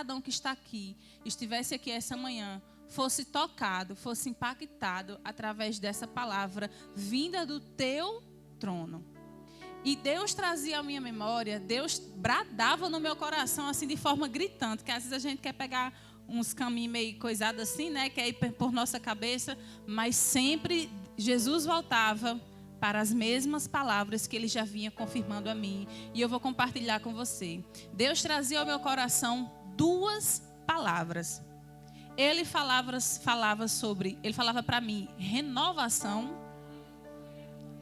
cada um que está aqui, estivesse aqui essa manhã, fosse tocado, fosse impactado através dessa palavra vinda do teu trono. E Deus trazia à minha memória, Deus bradava no meu coração assim de forma gritante, que às vezes a gente quer pegar uns caminhos meio coisados assim, né, quer ir por nossa cabeça, mas sempre Jesus voltava para as mesmas palavras que ele já vinha confirmando a mim. E eu vou compartilhar com você. Deus trazia ao meu coração 2 palavras. Ele falava para mim renovação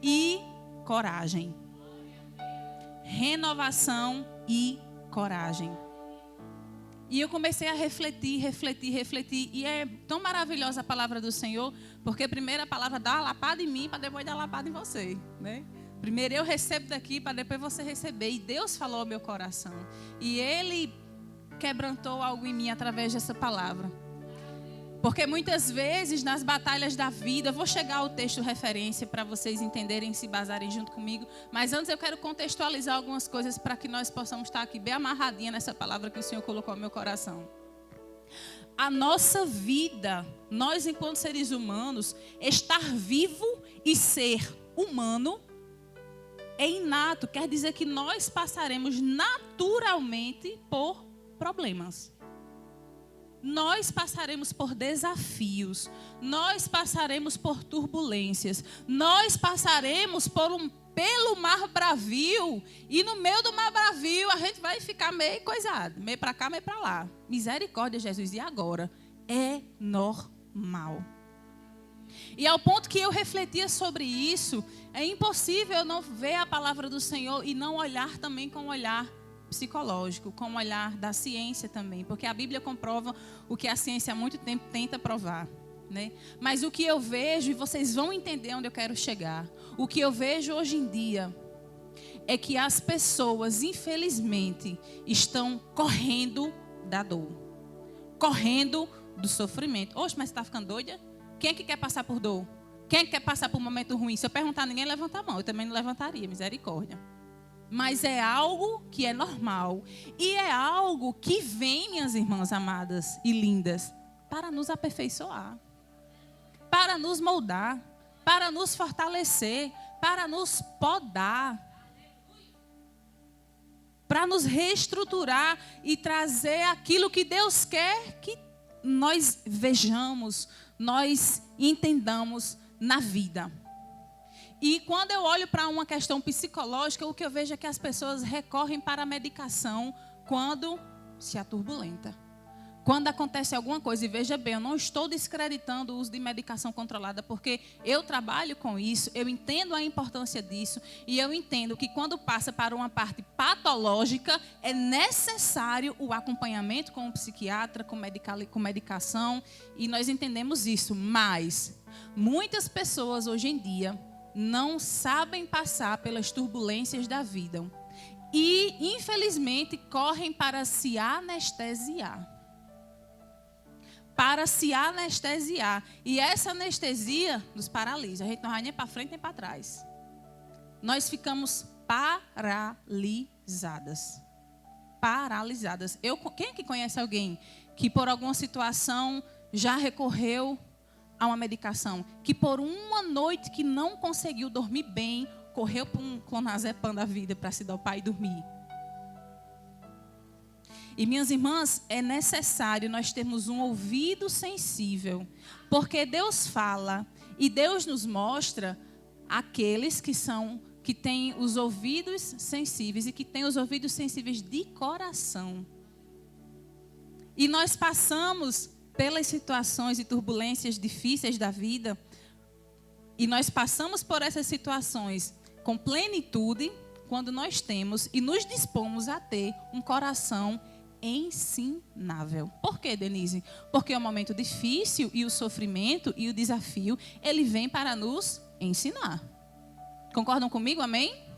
e coragem. Renovação e coragem. E eu comecei a refletir. E é tão maravilhosa a palavra do Senhor, porque primeiro a palavra dá uma lapada em mim, para depois dar uma lapada em você, né? Primeiro eu recebo daqui, para depois você receber. E Deus falou ao meu coração. E Ele quebrantou algo em mim através dessa palavra. Porque muitas vezes nas batalhas da vida, eu vou chegar ao texto referência para vocês entenderem e se basarem junto comigo. Mas antes eu quero contextualizar algumas coisas para que nós possamos estar aqui bem amarradinha nessa palavra que o Senhor colocou no meu coração. A nossa vida, nós enquanto seres humanos, estar vivo e ser humano é inato. Quer dizer que nós passaremos naturalmente por problemas. Nós passaremos por desafios, nós passaremos por turbulências, nós passaremos pelo mar bravio, e no meio do mar bravio a gente vai ficar meio coisado, meio para cá, meio para lá. Misericórdia, Jesus, e agora? É normal. E ao ponto que eu refletia sobre isso, é impossível eu não ver a palavra do Senhor e não olhar também com um olhar psicológico, com o olhar da ciência também, porque a Bíblia comprova o que a ciência há muito tempo tenta provar, né? Mas o que eu vejo, e vocês vão entender onde eu quero chegar, o que eu vejo hoje em dia é que as pessoas, infelizmente, estão correndo da dor, correndo do sofrimento. Oxe, mas você está ficando doida? Quem é que quer passar por dor? Quem é que quer passar por um momento ruim? Se eu perguntar, ninguém levanta a mão, eu também não levantaria, misericórdia. Mas é algo que é normal. E é algo que vem, minhas irmãs amadas e lindas, para nos aperfeiçoar, para nos moldar, para nos fortalecer, para nos podar, para nos reestruturar e trazer aquilo que Deus quer que nós vejamos, nós entendamos na vida. E quando eu olho para uma questão psicológica, o que eu vejo é que as pessoas recorrem para a medicação quando se aturbulenta. Quando acontece alguma coisa, e veja bem, eu não estou descreditando o uso de medicação controlada, porque eu trabalho com isso, eu entendo a importância disso, e eu entendo que quando passa para uma parte patológica, é necessário o acompanhamento com o psiquiatra, com medicação, e nós entendemos isso. Mas muitas pessoas hoje em dia não sabem passar pelas turbulências da vida e, infelizmente, correm para se anestesiar. Para se anestesiar. E essa anestesia nos paralisa. A gente não vai nem para frente nem para trás. Nós ficamos paralisadas. Paralisadas. Quem é que conhece alguém que por alguma situação já recorreu a uma medicação, que por uma noite que não conseguiu dormir bem, correu para um clonazepam da vida para se dopar e dormir? E minhas irmãs, é necessário nós termos um ouvido sensível, porque Deus fala e Deus nos mostra aqueles que têm os ouvidos sensíveis e que têm os ouvidos sensíveis de coração. E nós passamos pelas situações e turbulências difíceis da vida, e nós passamos por essas situações com plenitude quando nós temos e nos dispomos a ter um coração ensinável. Por quê, Denise? Porque o momento difícil e o sofrimento e o desafio, ele vem para nos ensinar. Concordam comigo? Amém?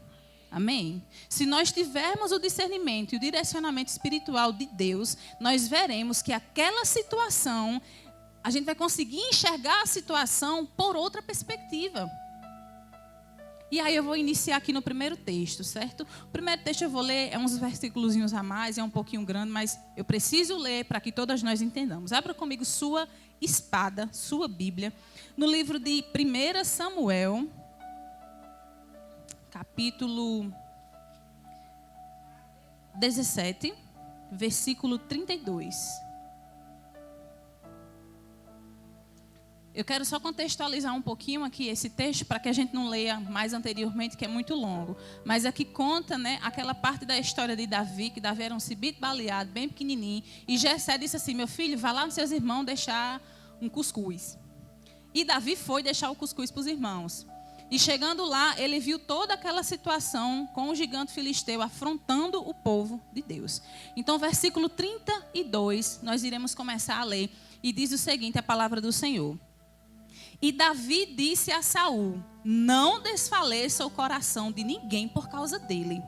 Amém? Se nós tivermos o discernimento e o direcionamento espiritual de Deus, nós veremos que aquela situação, a gente vai conseguir enxergar a situação por outra perspectiva. E aí eu vou iniciar aqui no primeiro texto, certo? O primeiro texto eu vou ler, é uns versículos a mais, é um pouquinho grande, mas eu preciso ler para que todas nós entendamos. Abra comigo sua espada, sua Bíblia, no livro de 1 Samuel, capítulo 17, versículo 32. Eu quero só contextualizar um pouquinho aqui esse texto para que a gente não leia mais anteriormente, que é muito longo. Mas aqui conta, né, aquela parte da história de Davi, que Davi era um cibito baleado, bem pequenininho. E Jessé disse assim, meu filho, vá lá nos seus irmãos deixar um cuscuz. E Davi foi deixar o cuscuz para os irmãos. E chegando lá, ele viu toda aquela situação com o gigante filisteu afrontando o povo de Deus. Então, versículo 32, nós iremos começar a ler. E diz o seguinte, a palavra do Senhor. E Davi disse a Saul, não desfaleça o coração de ninguém por causa dele.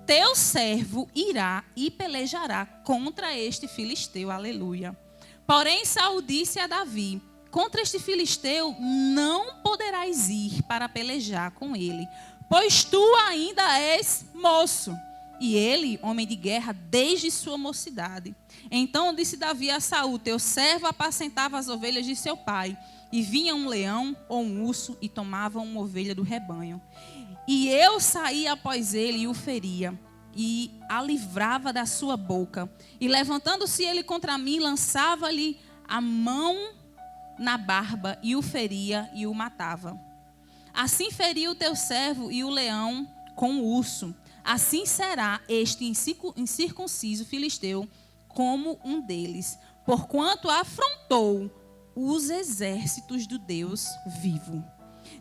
Teu servo irá e pelejará contra este filisteu, aleluia. Porém Saul disse a Davi, contra este filisteu não poderás ir para pelejar com ele, pois tu ainda és moço. E ele, homem de guerra, desde sua mocidade. Então disse Davi a Saul, teu servo apacentava as ovelhas de seu pai, e vinha um leão ou um urso e tomava uma ovelha do rebanho. E eu saía após ele e o feria, e a livrava da sua boca. E levantando-se ele contra mim, lançava-lhe a mão na barba, e o feria e o matava. Assim feriu o teu servo e o leão com o urso. Assim será este incircunciso filisteu como um deles, porquanto afrontou os exércitos do Deus vivo.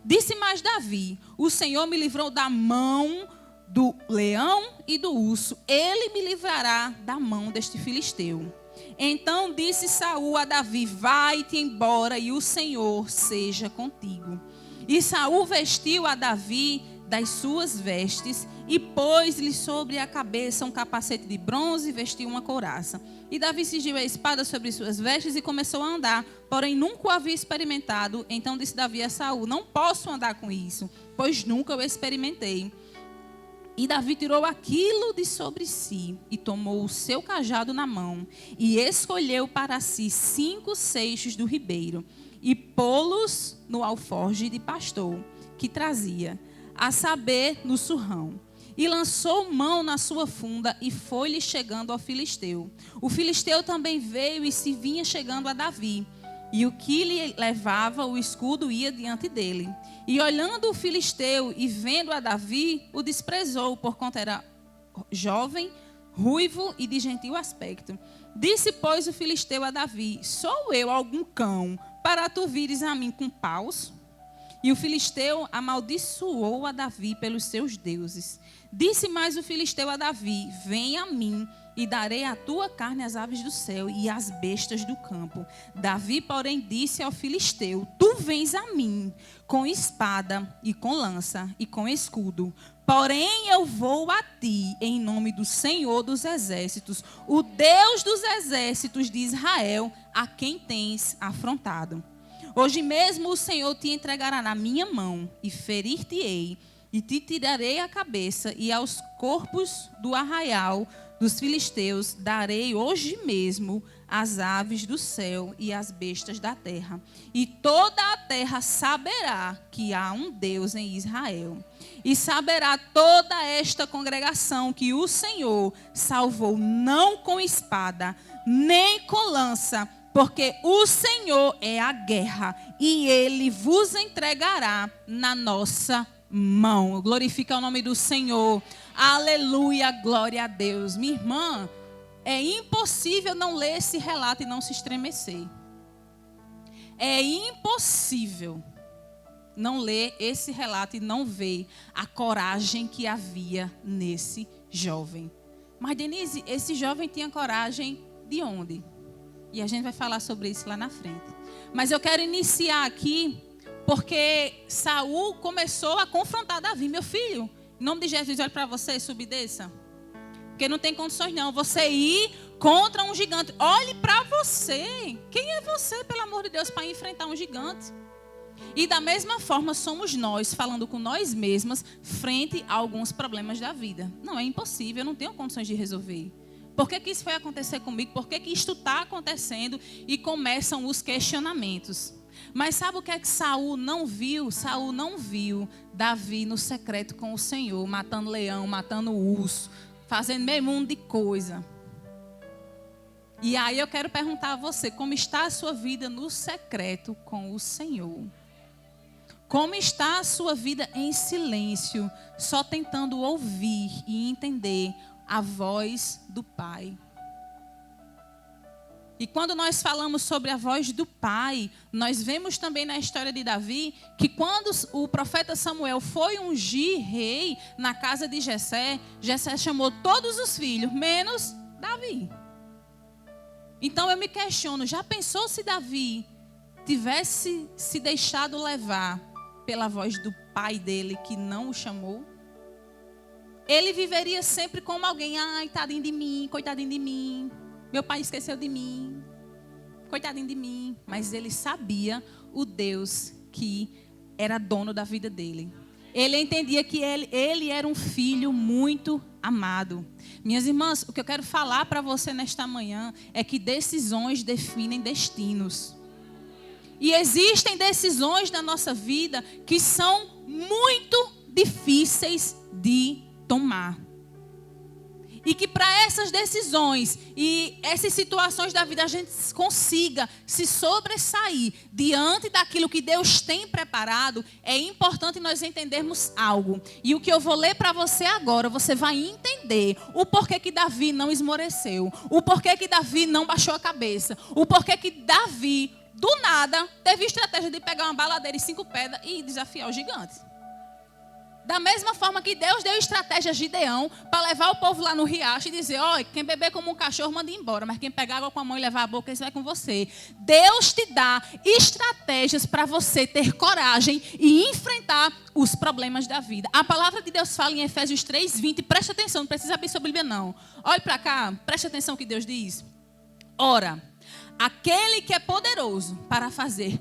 Disse mais Davi, o Senhor me livrou da mão do leão e do urso, ele me livrará da mão deste filisteu. Então disse Saul a Davi, vai-te embora e o Senhor seja contigo. E Saul vestiu a Davi das suas vestes e pôs-lhe sobre a cabeça um capacete de bronze e vestiu uma couraça. E Davi cingiu a espada sobre suas vestes e começou a andar, porém nunca o havia experimentado. Então disse Davi a Saul, não posso andar com isso, pois nunca o experimentei. E Davi tirou aquilo de sobre si e tomou o seu cajado na mão e escolheu para si 5 seixos do ribeiro e pô-los no alforje de pastor que trazia, a saber, no surrão. E lançou mão na sua funda e foi-lhe chegando ao filisteu. O filisteu também veio e se vinha chegando a Davi. E o que lhe levava o escudo ia diante dele. E olhando o filisteu e vendo a Davi, o desprezou, porquanto era jovem, ruivo e de gentil aspecto. Disse, pois, o filisteu a Davi, sou eu algum cão, para tu vires a mim com paus? E o filisteu amaldiçoou a Davi pelos seus deuses. Disse mais o filisteu a Davi, vem a mim e darei a tua carne às aves do céu e às bestas do campo. Davi, porém, disse ao filisteu, tu vens a mim com espada e com lança e com escudo. Porém, eu vou a ti em nome do Senhor dos exércitos, o Deus dos exércitos de Israel, a quem tens afrontado. Hoje mesmo o Senhor te entregará na minha mão e ferir-te-ei e te tirarei a cabeça e aos corpos do arraial dos filisteus darei hoje mesmo as aves do céu e as bestas da terra. E toda a terra saberá que há um Deus em Israel. E saberá toda esta congregação que o Senhor salvou não com espada, nem com lança, porque o Senhor é a guerra e Ele vos entregará na nossa mão. Glorifica o nome do Senhor. Aleluia, glória a Deus. Minha irmã, é impossível não ler esse relato e não se estremecer. É impossível não ler esse relato e não ver a coragem que havia nesse jovem. Mas, Denise, esse jovem tinha coragem de onde? E a gente vai falar sobre isso lá na frente. Mas eu quero iniciar aqui porque Saul começou a confrontar Davi. Meu filho, em nome de Jesus, olha para você, suba e desça. Porque não tem condições não. Você ir contra um gigante. Olhe para você. Quem é você, pelo amor de Deus, para enfrentar um gigante? E da mesma forma somos nós falando com nós mesmas frente a alguns problemas da vida. Não, é impossível, eu não tenho condições de resolver. Por que isso foi acontecer comigo? Por que isto está acontecendo? E começam os questionamentos. Mas sabe o que é que Saul não viu? Saul não viu Davi no secreto com o Senhor, matando leão, matando urso, fazendo meio mundo de coisa. E aí eu quero perguntar a você, como está a sua vida no secreto com o Senhor? Como está a sua vida em silêncio, só tentando ouvir e entender a voz do Pai? E quando nós falamos sobre a voz do Pai, nós vemos também na história de Davi que quando o profeta Samuel foi ungir rei na casa de Jessé, Jessé chamou todos os filhos, menos Davi. Então eu me questiono, já pensou se Davi tivesse se deixado levar pela voz do pai dele que não o chamou? Ele viveria sempre como alguém, ai, tadinho de mim, coitadinho de mim. Meu pai esqueceu de mim, coitadinho de mim. Mas ele sabia o Deus que era dono da vida dele. Ele entendia que ele era um filho muito amado. Minhas irmãs, o que eu quero falar para você nesta manhã é que decisões definem destinos. E existem decisões na nossa vida que são muito difíceis de tomar. E que para essas decisões e essas situações da vida a gente consiga se sobressair diante daquilo que Deus tem preparado, é importante nós entendermos algo. E o que eu vou ler para você agora, você vai entender o porquê que Davi não esmoreceu, o porquê que Davi não baixou a cabeça, o porquê que Davi, do nada, teve estratégia de pegar uma baladeira e 5 pedras e desafiar o gigante. Da mesma forma que Deus deu estratégia a Gideão para levar o povo lá no riacho e dizer, olha, quem beber como um cachorro manda ir embora, mas quem pegar água com a mão e levar a boca, isso vai com você. Deus te dá estratégias para você ter coragem e enfrentar os problemas da vida. A palavra de Deus fala em Efésios 3:20, preste atenção, não precisa abrir sua Bíblia não. Olhe para cá, preste atenção no que Deus diz. Ora, aquele que é poderoso para fazer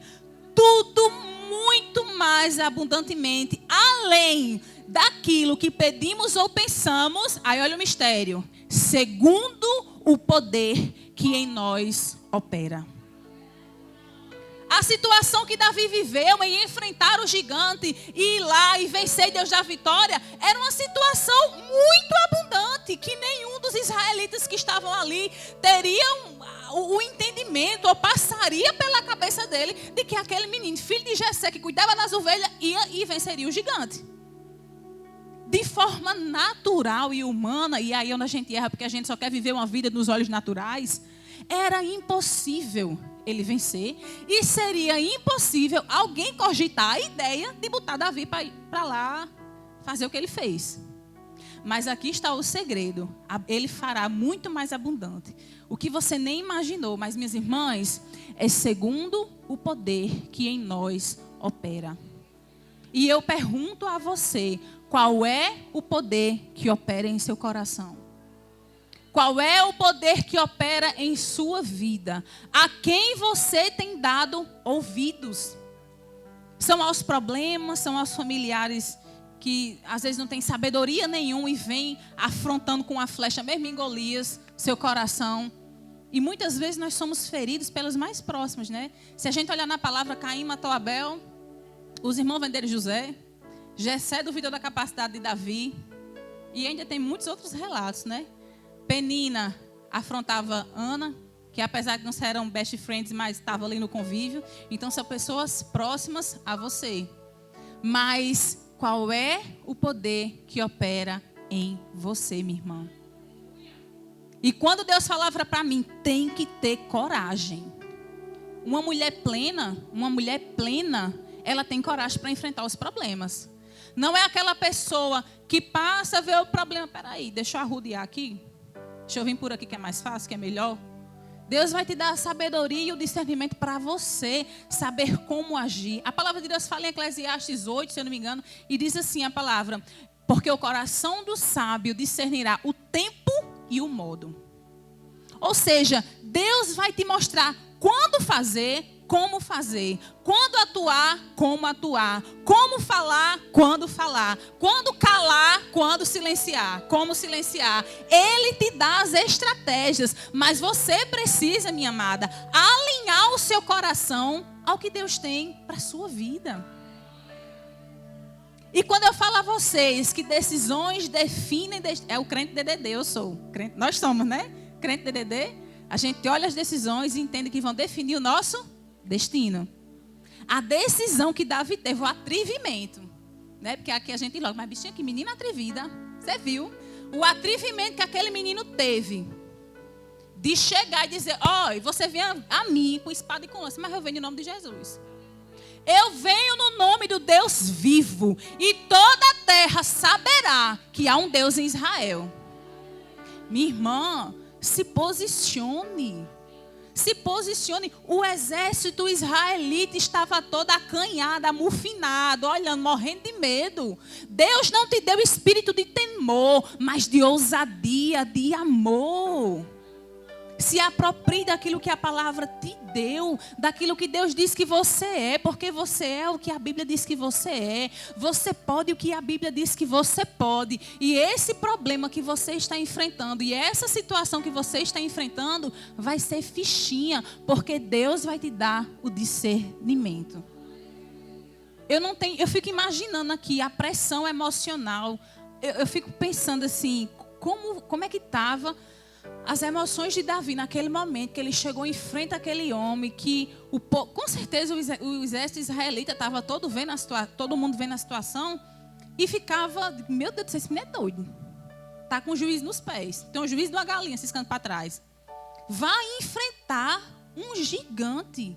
tudo muito mais abundantemente, além daquilo que pedimos ou pensamos, aí olha o mistério, segundo o poder que em nós opera. A situação que Davi viveu em enfrentar o gigante e ir lá e vencer e Deus dar vitória, era uma situação muito abundante, que nenhum dos israelitas que estavam ali teriam o entendimento, ou passaria pela cabeça dele, de que aquele menino, filho de Jessé, que cuidava das ovelhas, ia e venceria o gigante. De forma natural e humana, e aí onde a gente erra, porque a gente só quer viver uma vida nos olhos naturais, era impossível ele vencer, e seria impossível alguém cogitar a ideia de botar Davi para lá fazer o que ele fez. Mas aqui está o segredo, ele fará muito mais abundante. O que você nem imaginou, mas minhas irmãs, é segundo o poder que em nós opera. E eu pergunto a você, qual é o poder que opera em seu coração? Qual é o poder que opera em sua vida? A quem você tem dado ouvidos? São aos problemas, são aos familiares que às vezes não tem sabedoria nenhuma e vem afrontando com a flecha mesmo em Golias, seu coração. E muitas vezes nós somos feridos pelos mais próximos, né? Se a gente olhar na palavra, Caim matou Abel, os irmãos venderam José, Jessé duvidou da capacidade de Davi, e ainda tem muitos outros relatos, né? Penina afrontava Ana, que apesar de não serem best friends, mas estava ali no convívio. Então são pessoas próximas a você. Mas qual é o poder que opera em você, minha irmã? E quando Deus falava para mim, tem que ter coragem. Uma mulher plena, ela tem coragem para enfrentar os problemas. Não é aquela pessoa que passa a ver o problema. Peraí, deixa eu arrodear aqui. Deixa eu vir por aqui que é mais fácil, que é melhor. Deus vai te dar a sabedoria e o discernimento para você saber como agir. A palavra de Deus fala em Eclesiastes 8, se eu não me engano, e diz assim a palavra: porque o coração do sábio discernirá o tempo e o modo. Ou seja, Deus vai te mostrar quando fazer como fazer. Quando atuar, como atuar. Como falar, quando falar. Quando calar, quando silenciar. Como silenciar. Ele te dá as estratégias. Mas você precisa, minha amada, alinhar o seu coração ao que Deus tem para a sua vida. E quando eu falo a vocês que decisões definem... É o crente DDD, eu sou. Nós somos, né? Crente DDD. A gente olha as decisões e entende que vão definir o nosso destino. A decisão que Davi teve, o atrevimento. Né? Porque aqui a gente logo, mas bichinha, que menina atrevida. Você viu? O atrevimento que aquele menino teve. De chegar e dizer, você vem a mim com espada e com lança, mas eu venho em nome de Jesus. Eu venho no nome do Deus vivo. E toda a terra saberá que há um Deus em Israel. Minha irmã, se posicione. Se posicione. O exército israelita estava todo acanhado, amufinado, olhando, morrendo de medo. Deus não te deu espírito de temor, mas de ousadia, de amor. Se aproprie daquilo que a palavra te deu, daquilo que Deus diz que você é, porque você é o que a Bíblia diz que você é. Você pode o que a Bíblia diz que você pode. E esse problema que você está enfrentando, e essa situação que você está enfrentando, vai ser fichinha, porque Deus vai te dar o discernimento. Eu fico imaginando aqui a pressão emocional. Eu fico pensando assim, como é que estava as emoções de Davi naquele momento que ele chegou em frente àquele homem que com certeza o exército israelita estava todo mundo vendo a situação e ficava, meu Deus do céu, esse menino é doido. Está com o juiz nos pés. Tem um juiz de uma galinha ciscando para trás. Vai enfrentar um gigante.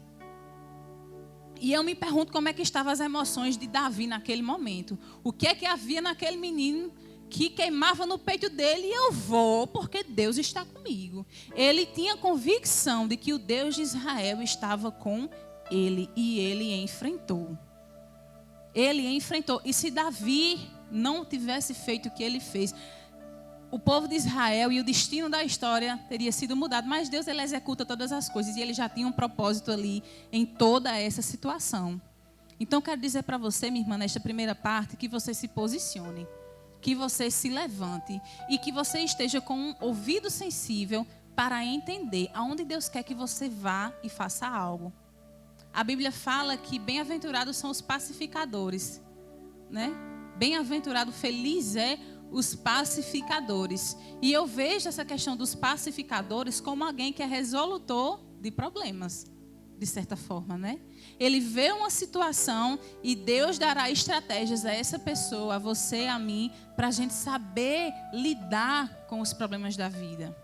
E eu me pergunto como é que estavam as emoções de Davi naquele momento. O que é que havia naquele menino que queimava no peito dele? E eu vou porque Deus está comigo. Ele tinha convicção de que o Deus de Israel estava com ele. E ele enfrentou. Ele enfrentou. E se Davi não tivesse feito o que ele fez, o povo de Israel e o destino da história teria sido mudado. Mas Deus, ele executa todas as coisas. E ele já tinha um propósito ali em toda essa situação. Então, quero dizer para você, minha irmã, nesta primeira parte, que você se posicione. Que você se levante e que você esteja com um ouvido sensível para entender aonde Deus quer que você vá e faça algo. A Bíblia fala que bem-aventurados são os pacificadores, né? Bem-aventurado, feliz é os pacificadores. E eu vejo essa questão dos pacificadores como alguém que é resolutor de problemas, de certa forma, né? Ele vê uma situação e Deus dará estratégias a essa pessoa, a você, a mim, para a gente saber lidar com os problemas da vida.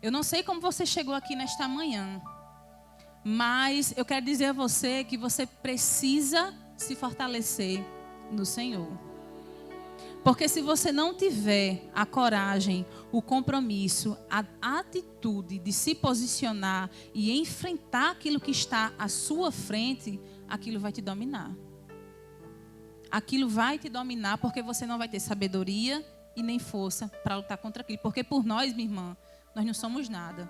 Eu não sei como você chegou aqui nesta manhã, mas eu quero dizer a você que você precisa se fortalecer no Senhor. Porque se você não tiver a coragem, o compromisso, a atitude de se posicionar e enfrentar aquilo que está à sua frente, aquilo vai te dominar. Aquilo vai te dominar porque você não vai ter sabedoria e nem força para lutar contra aquilo. Porque por nós, minha irmã, nós não somos nada.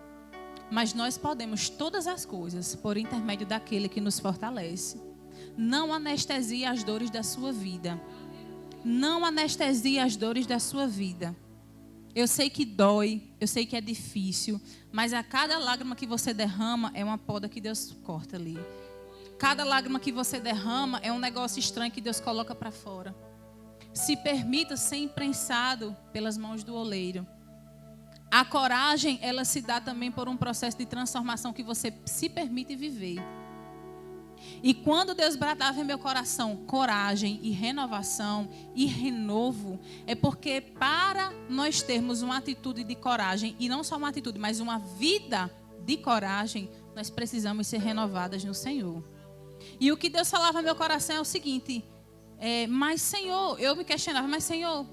Mas nós podemos todas as coisas por intermédio daquele que nos fortalece. Não anestesie as dores da sua vida. Não anestesie as dores da sua vida. Eu sei que dói, eu sei que é difícil, mas a cada lágrima que você derrama é uma poda que Deus corta ali. Cada lágrima que você derrama é um negócio estranho que Deus coloca para fora. Se permita ser imprensado pelas mãos do oleiro. A coragem, ela se dá também por um processo de transformação que você se permite viver. E quando Deus bradava em meu coração coragem e renovação e renovo, é porque para nós termos uma atitude de coragem, e não só uma atitude, mas uma vida de coragem, nós precisamos ser renovadas no Senhor. E o que Deus falava no meu coração é o seguinte, mas Senhor, eu me questionava, mas Senhor,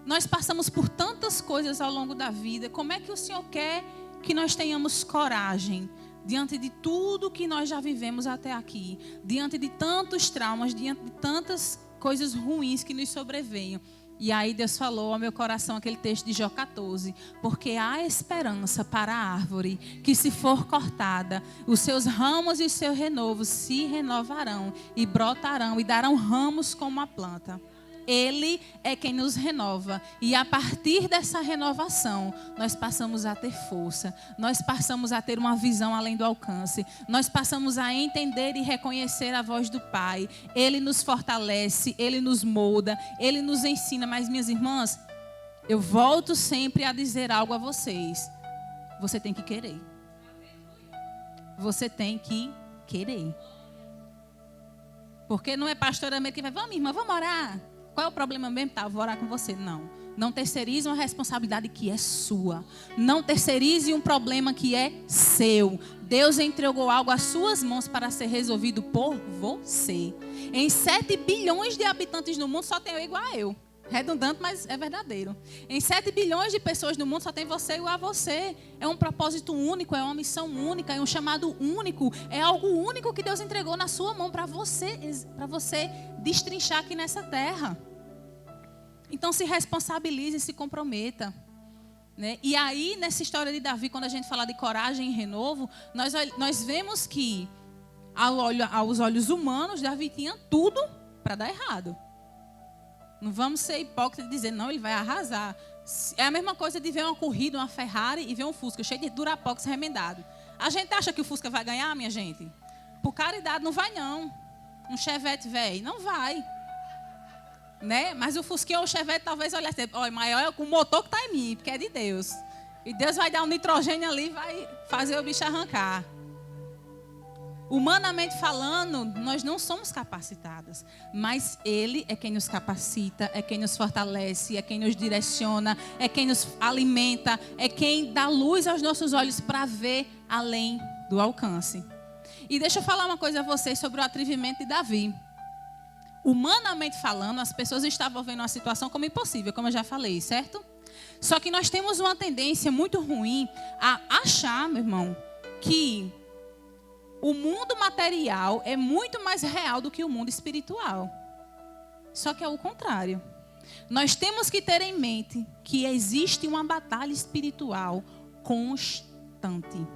nós passamos por tantas coisas ao longo da vida, como é que o Senhor quer que nós tenhamos coragem? Diante de tudo que nós já vivemos até aqui, diante de tantos traumas, diante de tantas coisas ruins que nos sobrevenham. E aí Deus falou ao meu coração aquele texto de Jó 14. Porque há esperança para a árvore que, se for cortada, os seus ramos e os seus renovos se renovarão e brotarão e darão ramos como a planta. Ele é quem nos renova. E a partir dessa renovação, nós passamos a ter força. Nós passamos a ter uma visão além do alcance. Nós passamos a entender e reconhecer a voz do Pai. Ele nos fortalece, Ele nos molda, Ele nos ensina. Mas, minhas irmãs, eu volto sempre a dizer algo a vocês. Você tem que querer. Você tem que querer. Porque não é pastora mesmo que vai, vamos, irmã, vamos orar. Qual é o problema mesmo? Tá, eu vou orar com você. Não. Não terceirize uma responsabilidade que é sua. Não terceirize um problema que é seu. Deus entregou algo às suas mãos para ser resolvido por você. Em 7 bilhões de habitantes no mundo, só tem eu igual a eu. Redundante, mas é verdadeiro. Em 7 bilhões de pessoas no mundo, só tem você igual a você. É um propósito único, é uma missão única, é um chamado único. É algo único que Deus entregou na sua mão para você destrinchar aqui nessa terra. Então se responsabilize e se comprometa. Né? E aí, nessa história de Davi, quando a gente fala de coragem e renovo, nós vemos que, aos olhos humanos, Davi tinha tudo para dar errado. Não vamos ser hipócritas e dizer, não, ele vai arrasar. É a mesma coisa de ver uma corrida, uma Ferrari e ver um Fusca cheio de Durapox remendado. A gente acha que o Fusca vai ganhar, minha gente? Por caridade, não vai não. Um Chevette velho, não vai. Né? Mas o Fusquinha ou o Chevette talvez olhe assim, olha, maior é o motor que está em mim, porque é de Deus. E Deus vai dar um nitrogênio ali e vai fazer o bicho arrancar. Humanamente falando, nós não somos capacitadas, mas Ele é quem nos capacita, é quem nos fortalece, é quem nos direciona, é quem nos alimenta, é quem dá luz aos nossos olhos para ver além do alcance. E deixa eu falar uma coisa a vocês sobre o atrevimento de Davi. Humanamente falando, as pessoas estavam vendo uma situação como impossível, como eu já falei, certo? Só que nós temos uma tendência muito ruim a achar, meu irmão, que o mundo material é muito mais real do que o mundo espiritual. Só que é o contrário. Nós temos que ter em mente que existe uma batalha espiritual constante.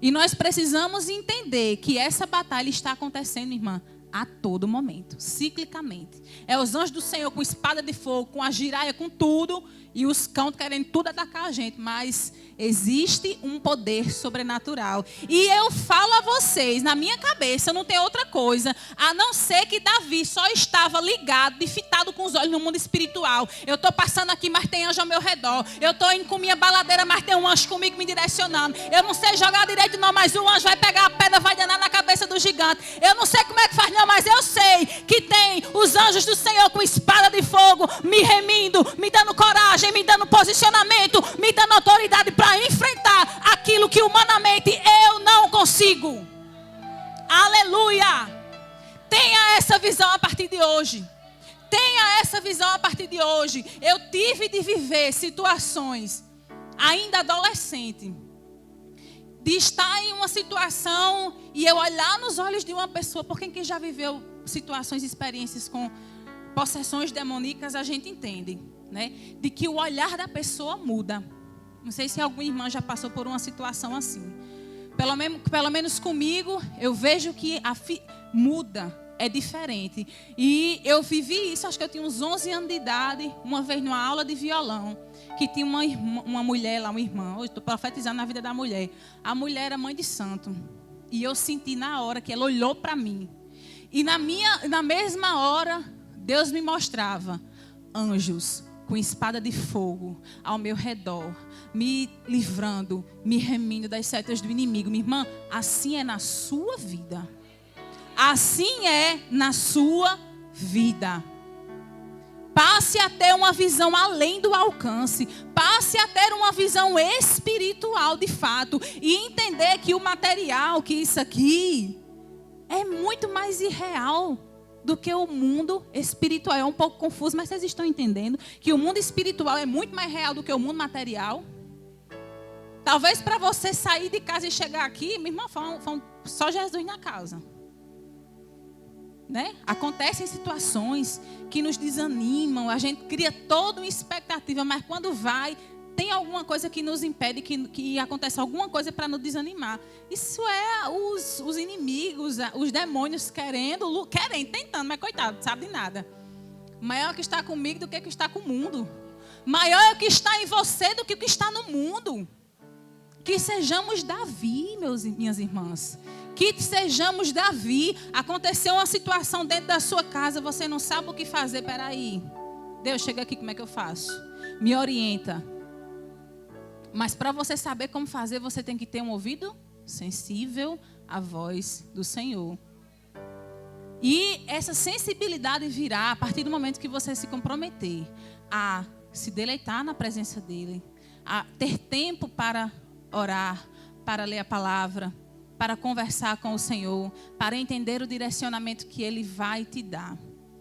E nós precisamos entender que essa batalha está acontecendo, irmã, a todo momento, ciclicamente. É os anjos do Senhor com espada de fogo, com a giraia, com tudo, e os cães querendo tudo atacar a gente. Mas existe um poder sobrenatural. E eu falo a vocês, na minha cabeça não tem outra coisa, a não ser que Davi só estava ligado, fitado com os olhos no mundo espiritual. Eu estou passando aqui, mas tem anjo ao meu redor. Eu estou indo com minha baladeira, mas tem um anjo comigo me direcionando. Eu não sei jogar direito não, mas o anjo vai pegar a pedra, vai danar na cabeça do gigante. Eu não sei como é que faz não, mas eu sei que tem os anjos do Senhor com espada de fogo, me remindo, me dando coragem, me dando posicionamento, me dando autoridade para enfrentar aquilo que humanamente eu não consigo. Aleluia! Tenha essa visão a partir de hoje. Tenha essa visão a partir de hoje. Eu tive de viver situações, ainda adolescente, de estar em uma situação e eu olhar nos olhos de uma pessoa, porque quem já viveu situações, experiências com possessões demoníacas, a gente entende, né? De que o olhar da pessoa muda. Não sei se alguma irmã já passou por uma situação assim. Pelo menos comigo, eu vejo que muda, é diferente. E eu vivi isso, acho que eu tinha uns 11 anos de idade, uma vez numa aula de violão, que tinha uma mulher lá, uma irmã, hoje estou profetizando na vida da mulher. A mulher era mãe de santo. E eu senti na hora que ela olhou para mim. E na mesma hora, Deus me mostrava anjos com espada de fogo ao meu redor, me livrando, me remindo das setas do inimigo. Minha irmã, assim é na sua vida. Assim é na sua vida. Passe a ter uma visão além do alcance. Passe a ter uma visão espiritual de fato. E entender que o material, que isso aqui, é muito mais irreal do que o mundo espiritual. É um pouco confuso, mas vocês estão entendendo que o mundo espiritual é muito mais real do que o mundo material? Talvez para você sair de casa e chegar aqui, minha irmã, foi só Jesus na causa. né? Acontecem situações que nos desanimam, a gente cria toda uma expectativa, mas quando vai, tem alguma coisa que nos impede, que acontece alguma coisa para nos desanimar. Isso é os inimigos, os demônios querendo, tentando, mas coitado, sabe de nada. Maior é o que está comigo do que o que está com o mundo. Maior é o que está em você do que o que está no mundo. Que sejamos Davi, minhas irmãs. Que sejamos Davi. Aconteceu uma situação dentro da sua casa, você não sabe o que fazer. Peraí, Deus, chega aqui, como é que eu faço? Me orienta. Mas para você saber como fazer, você tem que ter um ouvido sensível à voz do Senhor. E essa sensibilidade virá a partir do momento que você se comprometer a se deleitar na presença dEle, a ter tempo para orar, para ler a palavra, para conversar com o Senhor, para entender o direcionamento que Ele vai te dar,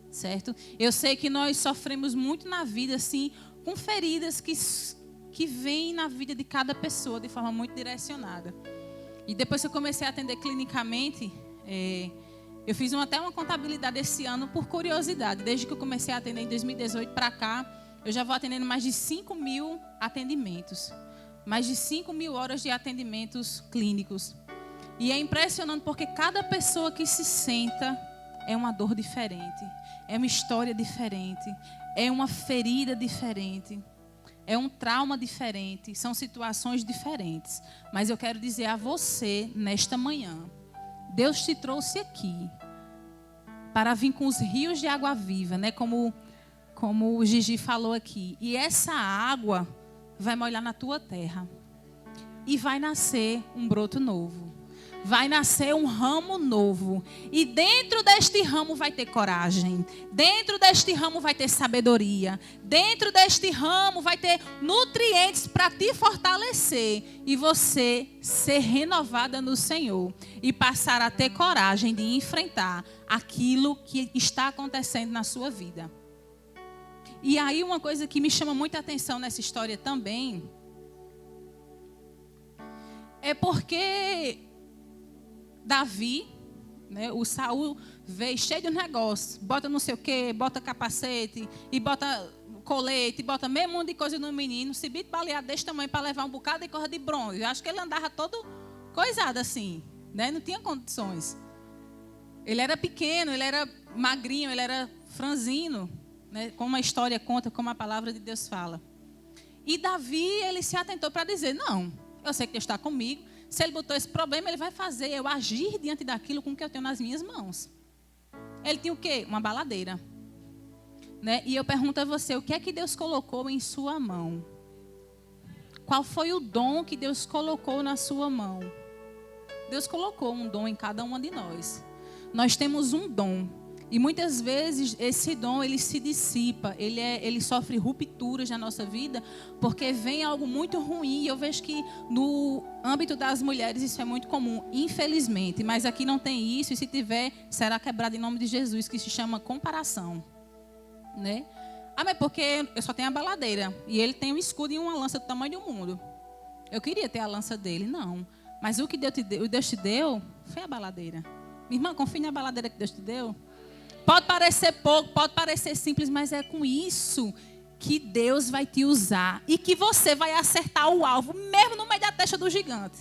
certo? Eu sei que nós sofremos muito na vida, assim, com feridas que vêm na vida de cada pessoa de forma muito direcionada. E depois que eu comecei a atender clinicamente, eu fiz até uma contabilidade esse ano por curiosidade. Desde que eu comecei a atender em 2018 para cá, eu já vou atendendo mais de 5.000 atendimentos. Mais de 5.000 horas de atendimentos clínicos. E é impressionante porque cada pessoa que se senta é uma dor diferente. É uma história diferente. É uma ferida diferente. É um trauma diferente. São situações diferentes. Mas eu quero dizer a você, nesta manhã, Deus te trouxe aqui para vir com os rios de água viva, né? Como o Gigi falou aqui. E essa água vai molhar na tua terra. E vai nascer um broto novo. Vai nascer um ramo novo. E dentro deste ramo vai ter coragem. Dentro deste ramo vai ter sabedoria. Dentro deste ramo vai ter nutrientes para te fortalecer. E você ser renovada no Senhor. E passar a ter coragem de enfrentar aquilo que está acontecendo na sua vida. E aí uma coisa que me chama muita atenção nessa história também é porque Davi, né, o Saul veio cheio de negócio, bota não sei o quê, bota capacete e bota colete, e bota meio mundo de coisa no menino, se bite baleado desse tamanho para levar um bocado de corda de bronze. Eu acho que ele andava todo coisado assim, né? Não tinha condições. Ele era pequeno, ele era magrinho, ele era franzino. Né, como a história conta, como a palavra de Deus fala. E Davi, ele se atentou para dizer, não, eu sei que Deus está comigo, se ele botou esse problema, ele vai fazer eu agir diante daquilo com que eu tenho nas minhas mãos. Ele tinha o quê? Uma baladeira. Né? E eu pergunto a você, o que é que Deus colocou em sua mão? Qual foi o dom que Deus colocou na sua mão? Deus colocou um dom em cada uma de nós. Nós temos um dom. E muitas vezes esse dom ele se dissipa, ele sofre rupturas na nossa vida, porque vem algo muito ruim. E eu vejo que no âmbito das mulheres isso é muito comum, infelizmente. Mas aqui não tem isso, e se tiver, será quebrado em nome de Jesus, que se chama comparação. Né? Ah, mas porque eu só tenho a baladeira, e ele tem um escudo e uma lança do tamanho do mundo. Eu queria ter a lança dele, não. Mas o que Deus te deu foi a baladeira. Minha irmã, confie na baladeira que Deus te deu. Pode parecer pouco, pode parecer simples, mas é com isso que Deus vai te usar. E que você vai acertar o alvo, mesmo no meio da testa do gigante.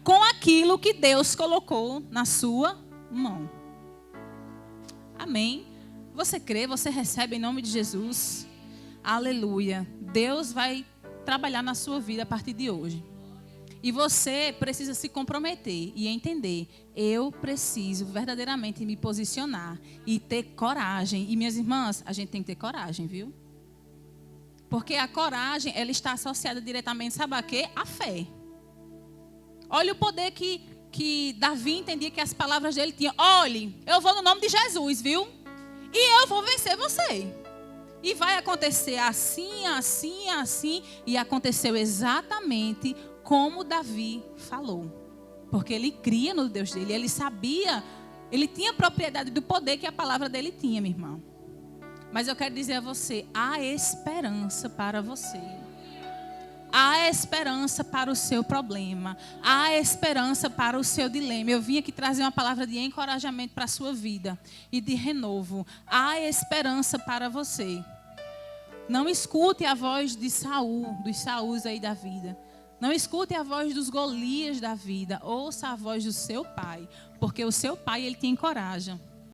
Com aquilo que Deus colocou na sua mão. Amém? Você crê, você recebe em nome de Jesus. Aleluia. Deus vai trabalhar na sua vida a partir de hoje. E você precisa se comprometer e entender. Eu preciso verdadeiramente me posicionar e ter coragem. E minhas irmãs, a gente tem que ter coragem, viu? Porque a coragem, ela está associada diretamente, sabe a quê? A fé. Olha o poder que Davi entendia que as palavras dele tinham. Olhe, eu vou no nome de Jesus, viu? E eu vou vencer você. E vai acontecer assim, assim, assim. E aconteceu exatamente como Davi falou. Porque ele cria no Deus dele. Ele sabia, ele tinha propriedade do poder que a palavra dele tinha, minha irmã. Mas eu quero dizer a você, há esperança para você. Há esperança para o seu problema. Há esperança para o seu dilema. Eu vim aqui trazer uma palavra de encorajamento para a sua vida e de renovo. Há esperança para você. Não escute a voz de Saul, dos Saús aí da vida. Não escute a voz dos Golias da vida. Ouça a voz do seu pai, porque o seu pai, ele te encoraja.